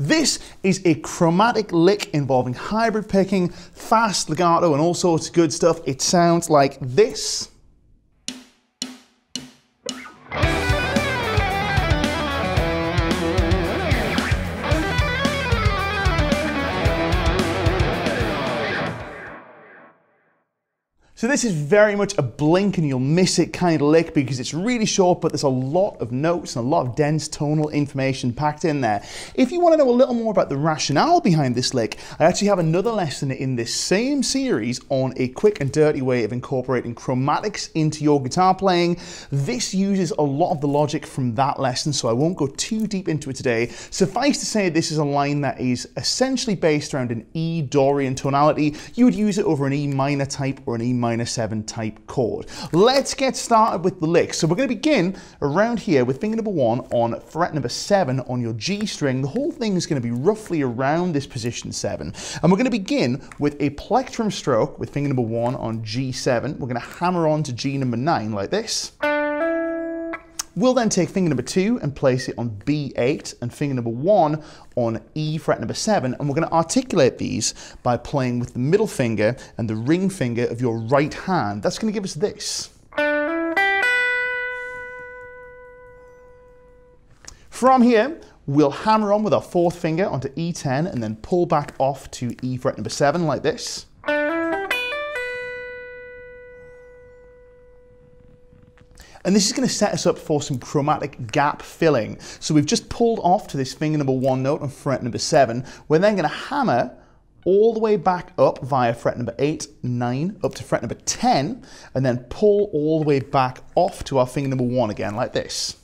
This is a chromatic lick involving hybrid picking, fast legato, and all sorts of good stuff. It sounds like this. So this is very much a blink and you'll miss it kind of lick because it's really short, but there's a lot of notes and a lot of dense tonal information packed in there. If you want to know a little more about the rationale behind this lick, I actually have another lesson in this same series on a quick and dirty way of incorporating chromatics into your guitar playing. This uses a lot of the logic from that lesson, so I won't go too deep into it today. Suffice to say, this is a line that is essentially based around an E Dorian tonality. You would use it over an E minor type or an E minor 7 type chord. Let's get started with the lick. So we're going to begin around here with finger number 1 on fret number 7 on your G string. The whole thing is going to be roughly around this position 7. And we're going to begin with a plectrum stroke with finger number 1 on G7. We're going to hammer on to G number 9 like this. We'll then take finger number 2 and place it on B8 and finger number 1 on E fret number 7, and we're going to articulate these by playing with the middle finger and the ring finger of your right hand. That's going to give us this. From here, we'll hammer on with our 4th finger onto E10 and then pull back off to E fret number 7 like this. And this is going to set us up for some chromatic gap filling. So we've just pulled off to this finger number 1 note on fret number 7. We're then going to hammer all the way back up via fret number 8, 9, up to fret number 10, and then pull all the way back off to our finger number 1 again, like this.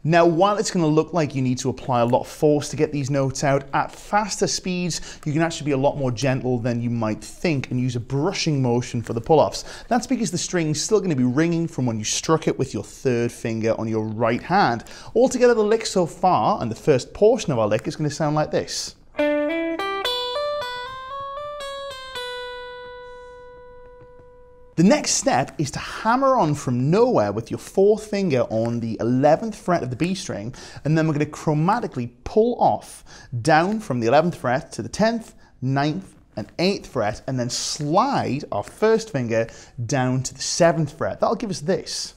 Now, while it's going to look like you need to apply a lot of force to get these notes out, at faster speeds, you can actually be a lot more gentle than you might think and use a brushing motion for the pull-offs. That's because the string's still going to be ringing from when you struck it with your 3rd finger on your right hand. Altogether, the lick so far, and the first portion of our lick, is going to sound like this. The next step is to hammer on from nowhere with your 4th finger on the 11th fret of the B string, and then we're going to chromatically pull off down from the 11th fret to the 10th, 9th, and 8th fret, and then slide our 1st finger down to the 7th fret. That'll give us this.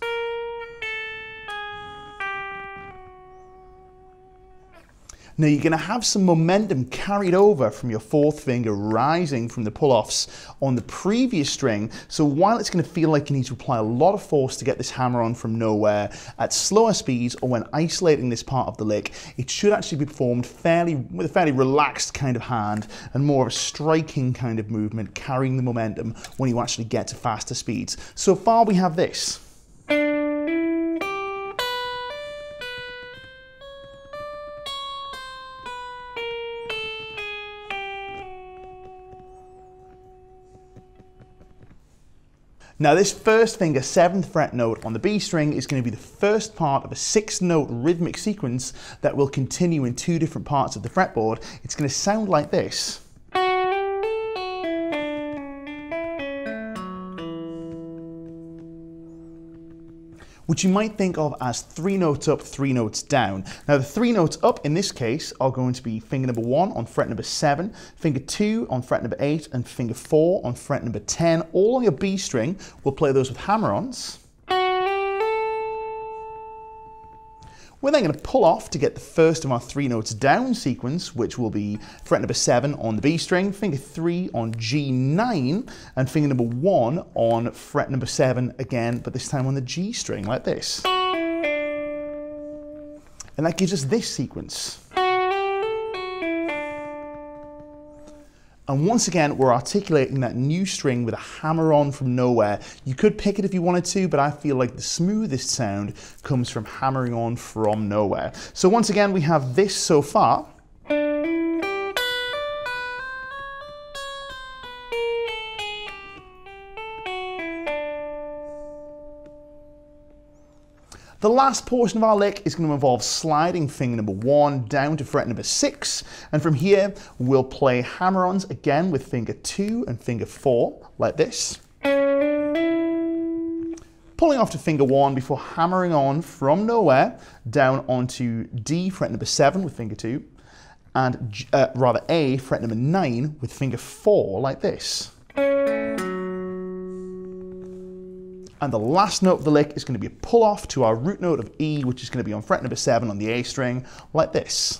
Now you're going to have some momentum carried over from your 4th finger rising from the pull-offs on the previous string, so while it's going to feel like you need to apply a lot of force to get this hammer on from nowhere, at slower speeds or when isolating this part of the lick, it should actually be performed with a fairly relaxed kind of hand and more of a striking kind of movement, carrying the momentum when you actually get to faster speeds. So far we have this. Now this 1st finger 7th fret note on the B string is going to be the first part of a 6-note rhythmic sequence that will continue in 2 different parts of the fretboard. It's going to sound like this. Which you might think of as 3 notes up, 3 notes down. Now the 3 notes up in this case are going to be finger number 1 on fret number 7, finger 2 on fret number 8, and finger 4 on fret number 10, all on your B string. We'll play those with hammer-ons. We're then going to pull off to get the first of our 3 notes down sequence, which will be fret number 7 on the B string, finger 3 on G9, and finger number 1 on fret number 7 again, but this time on the G string, like this. And that gives us this sequence. And once again, we're articulating that new string with a hammer on from nowhere. You could pick it if you wanted to, but I feel like the smoothest sound comes from hammering on from nowhere. So once again, we have this so far. The last portion of our lick is going to involve sliding finger number 1 down to fret number 6, and from here we'll play hammer-ons again with finger 2 and finger 4, like this. pulling off to finger 1 before hammering on from nowhere down onto D, fret number 7 with finger 2, and rather A, fret number 9 with finger 4, like this. And the last note of the lick is going to be a pull off to our root note of E, which is going to be on fret number 7 on the A string, like this.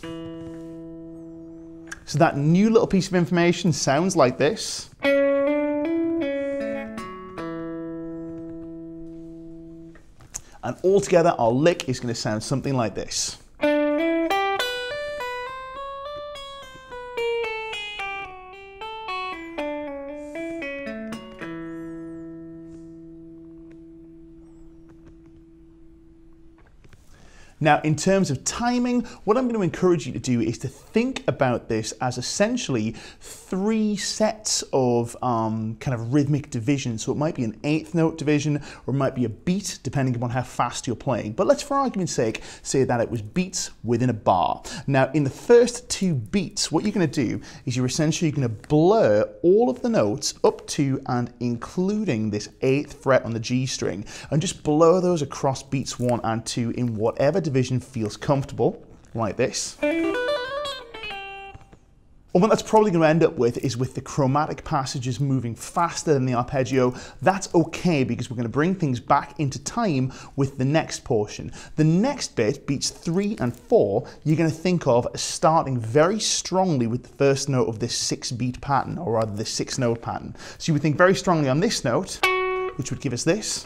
So that new little piece of information sounds like this. And altogether, our lick is going to sound something like this. Now, in terms of timing, what I'm going to encourage you to do is to think about this as essentially 3 sets of kind of rhythmic division. So it might be an 8th note division, or it might be a beat, depending upon how fast you're playing. But let's, for argument's sake, say that it was beats within a bar. Now, in the first 2 beats, what you're going to do is you're essentially going to blur all of the notes up to and including this 8th fret on the G string, and just blur those across beats 1 and 2 in whatever division feels comfortable, like this. And what that's probably going to end up with is with the chromatic passages moving faster than the arpeggio. That's okay, because we're going to bring things back into time with the next portion. The next bit, beats 3 and 4, you're going to think of as starting very strongly with the first note of this 6-beat pattern, or rather this 6-note pattern. So you would think very strongly on this note, which would give us this.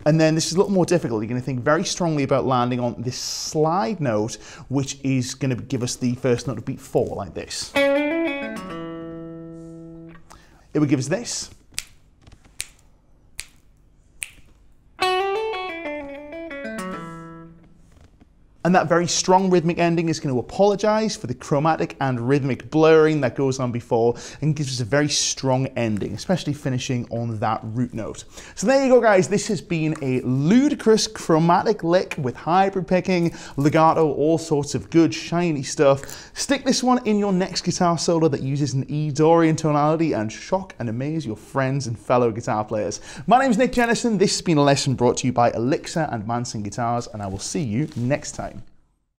And then this is a little more difficult. You're going to think very strongly about landing on this slide note, which is going to give us the first note of beat 4, like this. It would give us this. And that very strong rhythmic ending is going to apologize for the chromatic and rhythmic blurring that goes on before, and gives us a very strong ending, especially finishing on that root note. So there you go, guys. This has been a ludicrous chromatic lick with hybrid picking, legato, all sorts of good shiny stuff. Stick this one in your next guitar solo that uses an E Dorian tonality and shock and amaze your friends and fellow guitar players. My name is Nick Jennison. This has been a lesson brought to you by Elixir and Manson Guitars, and I will see you next time.